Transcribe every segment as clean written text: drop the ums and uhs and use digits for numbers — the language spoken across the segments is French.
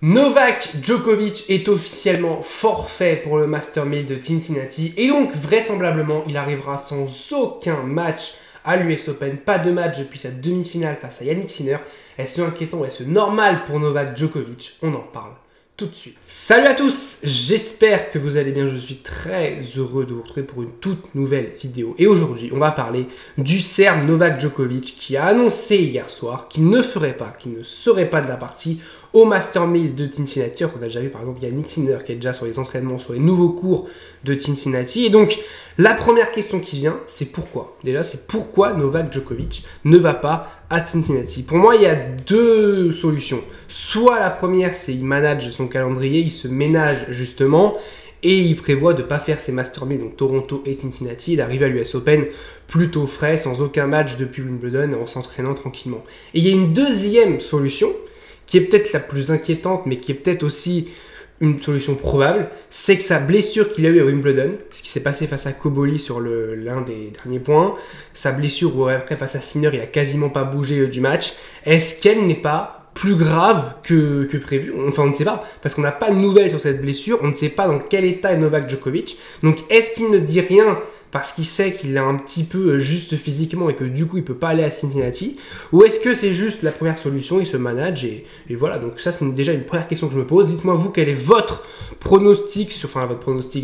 Novak Djokovic est officiellement forfait pour le Masters 1000 de Cincinnati et donc vraisemblablement il arrivera sans aucun match à l'US Open. Pas de match depuis sa demi-finale face à Yannick Sinner. Est-ce inquiétant ou est-ce normal pour Novak Djokovic? On en parle tout de suite. Salut à tous, j'espère que vous allez bien, je suis très heureux de vous retrouver pour une toute nouvelle vidéo. Et aujourd'hui, on va parler du Serbe Novak Djokovic qui a annoncé hier soir qu'il ne serait pas de la partie au Masters 1000 de Cincinnati. On a déjà vu par exemple Yannick Sinner qui est déjà sur les entraînements, sur les nouveaux cours de Cincinnati. Et donc, la première question qui vient, c'est pourquoi? Déjà, c'est pourquoi Novak Djokovic ne va pas à Cincinnati. Pour moi, il y a deux solutions. Soit la première, c'est il manage son calendrier, il se ménage justement, et il prévoit de ne pas faire ses Masters 1000, donc Toronto et Cincinnati, et d'arriver à l'US Open plutôt frais, sans aucun match depuis Wimbledon, en s'entraînant tranquillement. Et il y a une deuxième solution, qui est peut-être la plus inquiétante, mais qui est peut-être aussi une solution probable, c'est que sa blessure qu'il a eue à Wimbledon, ce qui s'est passé face à Cobolli sur l'un des derniers points, sa blessure où après face à Sinner, il a quasiment pas bougé du match, est-ce qu'elle n'est pas plus grave que prévu? Enfin, on ne sait pas, parce qu'on n'a pas de nouvelles sur cette blessure, on ne sait pas dans quel état est Novak Djokovic, donc est-ce qu'il ne dit rien parce qu'il sait qu'il est un petit peu juste physiquement et que du coup il peut pas aller à Cincinnati, ou est-ce que c'est juste la première solution, il se manage et voilà. Donc ça c'est déjà une première question que je me pose. Dites-moi vous quel est votre pronostic,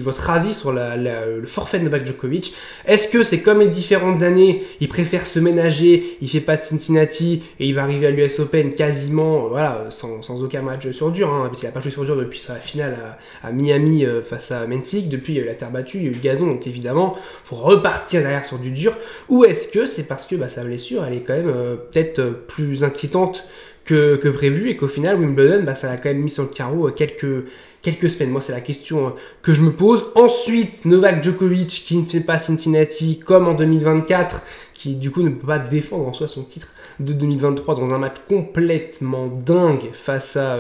votre avis sur le forfait de Novak Djokovic. Est-ce que c'est comme les différentes années, il préfère se ménager, il fait pas de Cincinnati et il va arriver à l'US Open quasiment sans aucun match sur dur, parce qu'il n'a pas joué sur dur depuis sa finale à Miami face à Mensik. Depuis il y a eu la terre battue, il y a eu le gazon, donc évidemment faut repartir derrière sur du dur, ou est-ce que c'est parce que sa blessure elle est quand même peut-être plus inquiétante que prévu et qu'au final Wimbledon ça l'a quand même mis sur le carreau quelques semaines. Moi c'est la question que je me pose. Ensuite, Novak Djokovic qui ne fait pas Cincinnati comme en 2024, qui du coup ne peut pas défendre en soi son titre de 2023 dans un match complètement dingue face à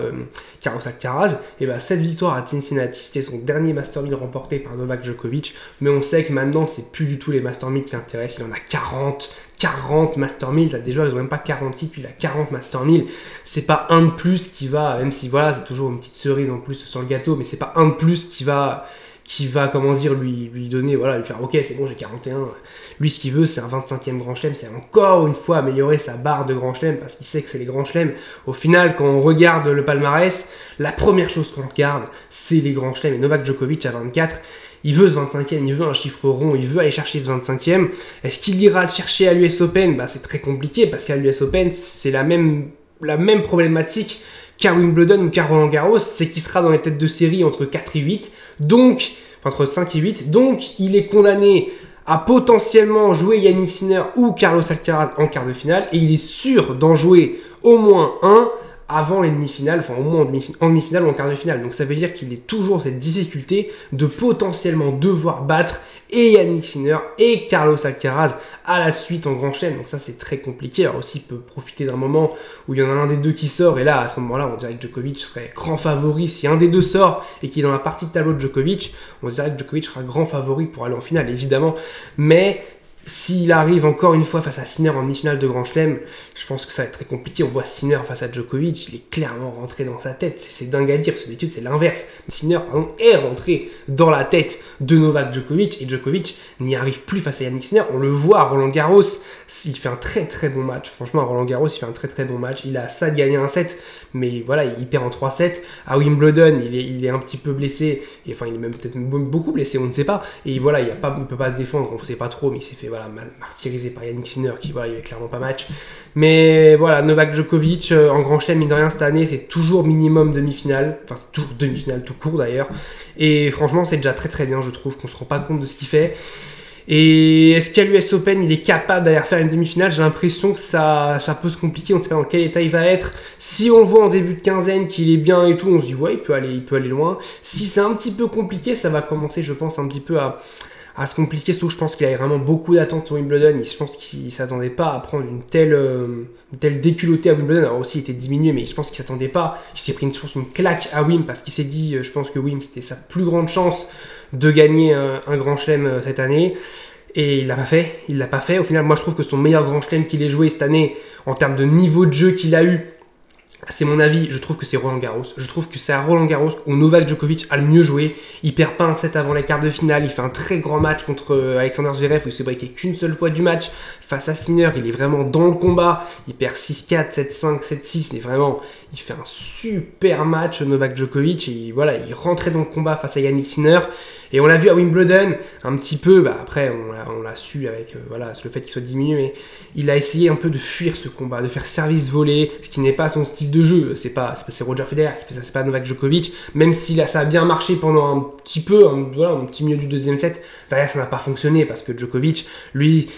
Carlos Alcaraz. Et cette victoire à Cincinnati, c'était son dernier Masters 1000 remporté par Novak Djokovic, mais on sait que maintenant c'est plus du tout les Masters 1000 qui l'intéressent. Il en a 40 Masters 1000, des joueurs ils ont même pas 40 titres, puis il a 40 Masters 1000, c'est pas un de plus qui va, même si voilà c'est toujours une petite cerise en plus sur le gâteau, mais c'est pas un de plus qui va lui donner, lui faire ok c'est bon j'ai 41, lui ce qu'il veut c'est un 25e grand chelem, c'est encore une fois améliorer sa barre de grand chelem, parce qu'il sait que c'est les grands chelems. Au final quand on regarde le palmarès, la première chose qu'on regarde c'est les grands chelems, et Novak Djokovic à 24, il veut ce 25e, il veut un chiffre rond, il veut aller chercher ce 25e. Est-ce qu'il ira le chercher à l'US Open? C'est très compliqué, parce qu'à l'US Open, c'est la même problématique qu'à Wimbledon ou qu'à Roland Garros, c'est qu'il sera dans les têtes de série entre 4 et 8, donc, entre 5 et 8, donc il est condamné à potentiellement jouer Yannick Sinner ou Carlos Alcaraz en quart de finale, et il est sûr d'en jouer au moins un avant les demi-finales, enfin au moins en demi-finale ou en quart de finale. Donc ça veut dire qu'il est toujours cette difficulté de potentiellement devoir battre et Yannick Sinner et Carlos Alcaraz à la suite en grand chelem. Donc ça c'est très compliqué. Alors aussi il peut profiter d'un moment où il y en a l'un des deux qui sort, et là à ce moment-là on dirait que Djokovic serait grand favori. Si un des deux sort et qu'il est dans la partie de tableau de Djokovic, on dirait que Djokovic sera grand favori pour aller en finale évidemment, mais s'il arrive encore une fois face à Sinner en demi-finale de Grand Chelem, je pense que ça va être très compliqué. On voit Sinner face à Djokovic, il est clairement rentré dans sa tête. C'est dingue à dire, parce que d'habitude c'est l'inverse. Sinner est rentré dans la tête de Novak Djokovic, et Djokovic n'y arrive plus face à Yannick Sinner. On le voit à Roland Garros, il fait un très très bon match. Franchement à Roland Garros il fait un très très bon match. Il a ça de gagner un set, mais voilà il perd en 3-7. À Wimbledon il est un petit peu blessé, et enfin il est même peut-être beaucoup blessé, on ne sait pas. Et voilà il ne peut pas se défendre, on ne sait pas trop, mais il s'est fait martyrisé par Yannick Sinner qui il avait clairement pas match. Mais voilà, Novak Djokovic en grand chelem, mine de rien cette année c'est toujours minimum demi-finale, enfin c'est toujours demi-finale tout court d'ailleurs, et franchement c'est déjà très très bien. Je trouve qu'on se rend pas compte de ce qu'il fait. Et est-ce qu'à l'US Open il est capable d'aller faire une demi-finale? J'ai l'impression que ça peut se compliquer, on ne sait pas dans quel état il va être. Si on voit en début de quinzaine qu'il est bien et tout, on se dit ouais il peut aller loin. Si c'est un petit peu compliqué, ça va commencer je pense un petit peu à se compliquer, surtout je pense qu'il avait vraiment beaucoup d'attentes sur Wimbledon, et je pense qu'il ne s'attendait pas à prendre une telle déculottée à Wimbledon. Alors aussi il était diminué, mais je pense qu'il ne s'attendait pas, il s'est pris une claque à Wim, parce qu'il s'est dit, je pense que Wim c'était sa plus grande chance de gagner un grand chelem cette année, et il l'a pas fait. Au final moi je trouve que son meilleur grand chelem qu'il ait joué cette année, en termes de niveau de jeu qu'il a eu, C'est mon avis, je trouve que c'est Roland Garros. Je trouve que c'est à Roland Garros où Novak Djokovic a le mieux joué. Il perd pas un set avant les quarts de finale. Il fait un très grand match contre Alexander Zverev où il s'est breaké qu'une seule fois du match. Face à Sinner, il est vraiment dans le combat. Il perd 6-4, 7-5, 7-6. Mais vraiment, il fait un super match Novak Djokovic. Et voilà, il rentrait dans le combat face à Yannick Sinner. Et on l'a vu à Wimbledon, un petit peu, après on l'a su avec voilà, le fait qu'il soit diminué, mais il a essayé un peu de fuir ce combat, de faire service volé, ce qui n'est pas son style de jeu. C'est Roger Federer qui fait ça, c'est pas Novak Djokovic, même si là, ça a bien marché pendant un petit peu, un petit milieu du deuxième set, derrière ça n'a pas fonctionné parce que Djokovic, lui,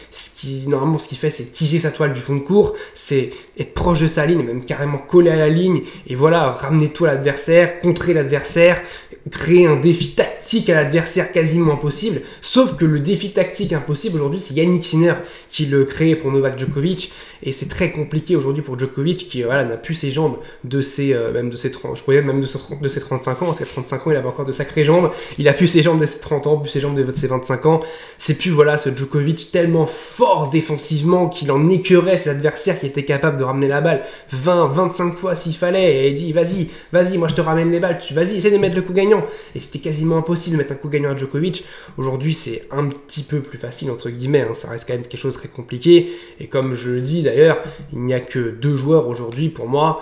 normalement ce qu'il fait, c'est teaser sa toile du fond de court, c'est être proche de sa ligne, même carrément coller à la ligne, et voilà, ramener tout à l'adversaire, contrer l'adversaire, créer un défi tactique à l'adversaire quasiment impossible, sauf que le défi tactique impossible aujourd'hui c'est Yannick Sinner qui le crée pour Novak Djokovic, et c'est très compliqué aujourd'hui pour Djokovic qui voilà, n'a plus ses jambes de ses, même de ses 30, je pourrais dire même de ses 35 ans, parce qu'à 35 ans il avait encore de sacrées jambes, il a plus ses jambes de ses 30 ans, plus ses jambes de ses 25 ans, c'est plus voilà ce Djokovic tellement fort défensivement qu'il en écœurait ses adversaires qui étaient capables de ramener la balle 20, 25 fois s'il fallait, et il dit vas-y, moi je te ramène les balles, vas-y, essaie de mettre le coup gagnant, et c'était quasiment impossible de mettre un coup gagnant à Djokovic. Aujourd'hui c'est un petit peu plus facile entre guillemets, hein. Ça reste quand même quelque chose de très compliqué, et comme je le dis d'ailleurs, il n'y a que 2 joueurs aujourd'hui pour moi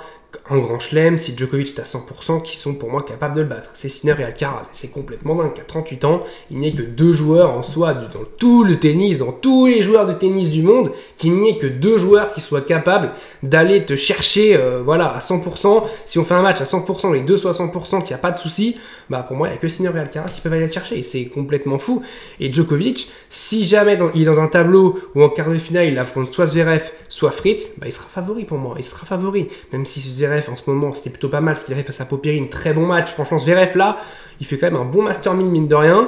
en Grand Chelem, si Djokovic est à 100%, qui sont pour moi capables de le battre. C'est Sinner et Alcaraz. C'est complètement dingue qu'à 38 ans, il n'y ait que 2 joueurs en soi, dans tout le tennis, dans tous les joueurs de tennis du monde, qu'il n'y ait que 2 joueurs qui soient capables d'aller te chercher voilà, à 100%. Si on fait un match à 100%, les deux soient à 100%, qu'il n'y a pas de souci, bah pour moi, il n'y a que Sinner et Alcaraz qui peuvent aller le chercher. Et c'est complètement fou. Et Djokovic, si jamais il est dans un tableau où en quart de finale, il affronte soit Zverev, soit Fritz, bah il sera favori pour moi. Il sera favori. Même si Zverev, en ce moment, c'était plutôt pas mal ce qu'il a fait face à Popyrin. Très bon match. Franchement, Zverev, là, il fait quand même un bon Master 1000, mine de rien.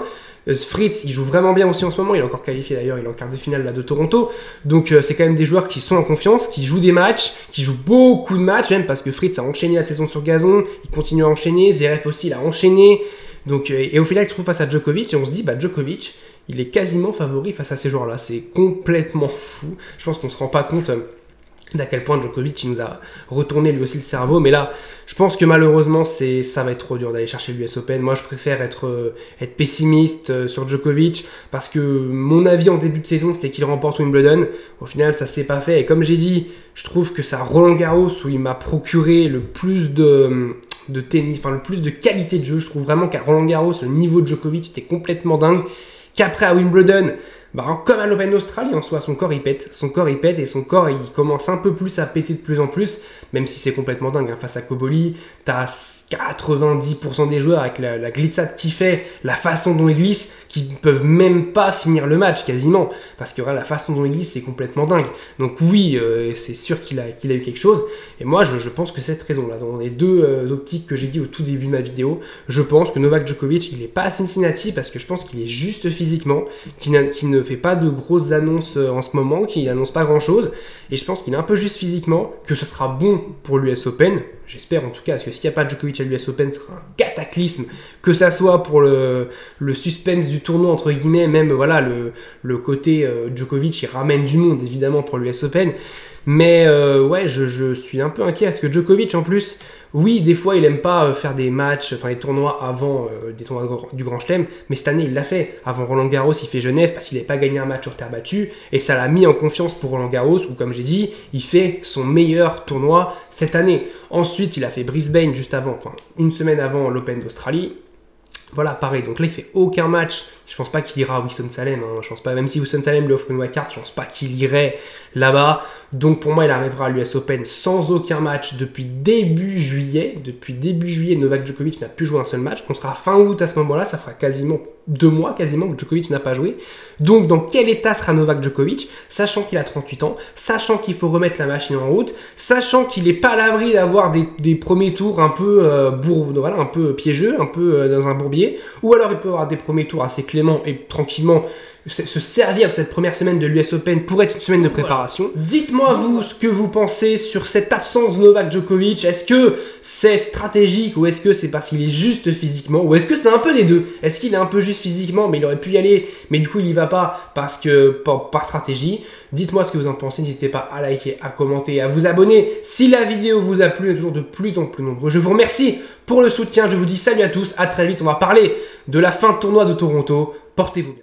Fritz, il joue vraiment bien aussi en ce moment. Il est encore qualifié d'ailleurs. Il est en quart de finale là, de Toronto. Donc, c'est quand même des joueurs qui sont en confiance, qui jouent des matchs, qui jouent beaucoup de matchs, même parce que Fritz a enchaîné la saison sur gazon. Il continue à enchaîner. Zverev aussi, il a enchaîné. Donc, et au final, il se trouve face à Djokovic. Et on se dit, bah, Djokovic, il est quasiment favori face à ces joueurs-là. C'est complètement fou. Je pense qu'on se rend pas compte d'à quel point Djokovic il nous a retourné lui aussi le cerveau, mais là je pense que malheureusement ça va être trop dur d'aller chercher l'US Open. Moi je préfère être pessimiste sur Djokovic, parce que mon avis en début de saison c'était qu'il remporte Wimbledon. Au final ça s'est pas fait, et comme j'ai dit, je trouve que c'est à Roland Garros où il m'a procuré le plus de tennis, enfin le plus de qualité de jeu. Je trouve vraiment qu'à Roland Garros le niveau de Djokovic était complètement dingue, qu'après à Wimbledon, bah, comme à l'Open d'Australie, en soi, son corps il pète, et son corps il commence un peu plus à péter de plus en plus, même si c'est complètement dingue, hein. Face à Koboli, t'as 90% des joueurs avec la glissade qu'il fait, la façon dont il glisse, qui ne peuvent même pas finir le match quasiment, parce que voilà, la façon dont il glisse c'est complètement dingue. Donc oui, c'est sûr qu'il a eu quelque chose, et moi je pense que cette raison-là, dans les 2 optiques que j'ai dit au tout début de ma vidéo, je pense que Novak Djokovic il est pas à Cincinnati, parce que je pense qu'il est juste physiquement, qu'il ne fait pas de grosses annonces en ce moment, qu'il n'annonce pas grand-chose, et je pense qu'il est un peu juste physiquement, que ce sera bon pour l'US Open, j'espère en tout cas, parce que s'il n'y a pas Djokovic à l'US Open, ce sera un cataclysme, que ça soit pour le suspense du tournoi entre guillemets, même voilà le côté Djokovic il ramène du monde évidemment pour l'US Open, mais ouais je suis un peu inquiet, parce que Djokovic en plus, oui, des fois il aime pas faire des matchs, enfin des tournois avant des tournois du Grand Chelem, mais cette année il l'a fait. Avant Roland Garros, il fait Genève parce qu'il n'avait pas gagné un match sur terre battue, et ça l'a mis en confiance pour Roland Garros, où comme j'ai dit, il fait son meilleur tournoi cette année. Ensuite, il a fait Brisbane juste avant, enfin une semaine avant l'Open d'Australie. Voilà, pareil, donc là il fait aucun match. Je pense pas qu'il ira à Winston-Salem, hein. Je pense pas, même si Winston-Salem lui offre une wildcard, je pense pas qu'il irait là-bas. Donc pour moi, il arrivera à l'US Open sans aucun match depuis début juillet. Depuis début juillet, Novak Djokovic n'a plus joué un seul match. On sera fin août à ce moment-là, ça fera quasiment 2 mois quasiment que Djokovic n'a pas joué. Donc dans quel état sera Novak Djokovic, sachant qu'il a 38 ans, sachant qu'il faut remettre la machine en route, sachant qu'il n'est pas à l'abri d'avoir des premiers tours un peu voilà, un peu piégeux, un peu dans un bourbier, ou alors il peut avoir des premiers tours assez cléments et tranquillement se servir de cette première semaine de l'US Open pour être une semaine de préparation. Voilà. Dites-moi vous ce que vous pensez sur cette absence de Novak Djokovic. Est-ce que c'est stratégique ou est-ce que c'est parce qu'il est juste physiquement ou est-ce que c'est un peu les deux? Est-ce qu'il est un peu juste physiquement mais il aurait pu y aller mais du coup il y va pas parce que par stratégie? Dites-moi ce que vous en pensez, n'hésitez pas à liker, à commenter, à vous abonner si la vidéo vous a plu, toujours de plus en plus nombreux. Je vous remercie pour le soutien, je vous dis salut à tous, à très vite, on va parler de la fin de tournoi de Toronto, portez-vous bien.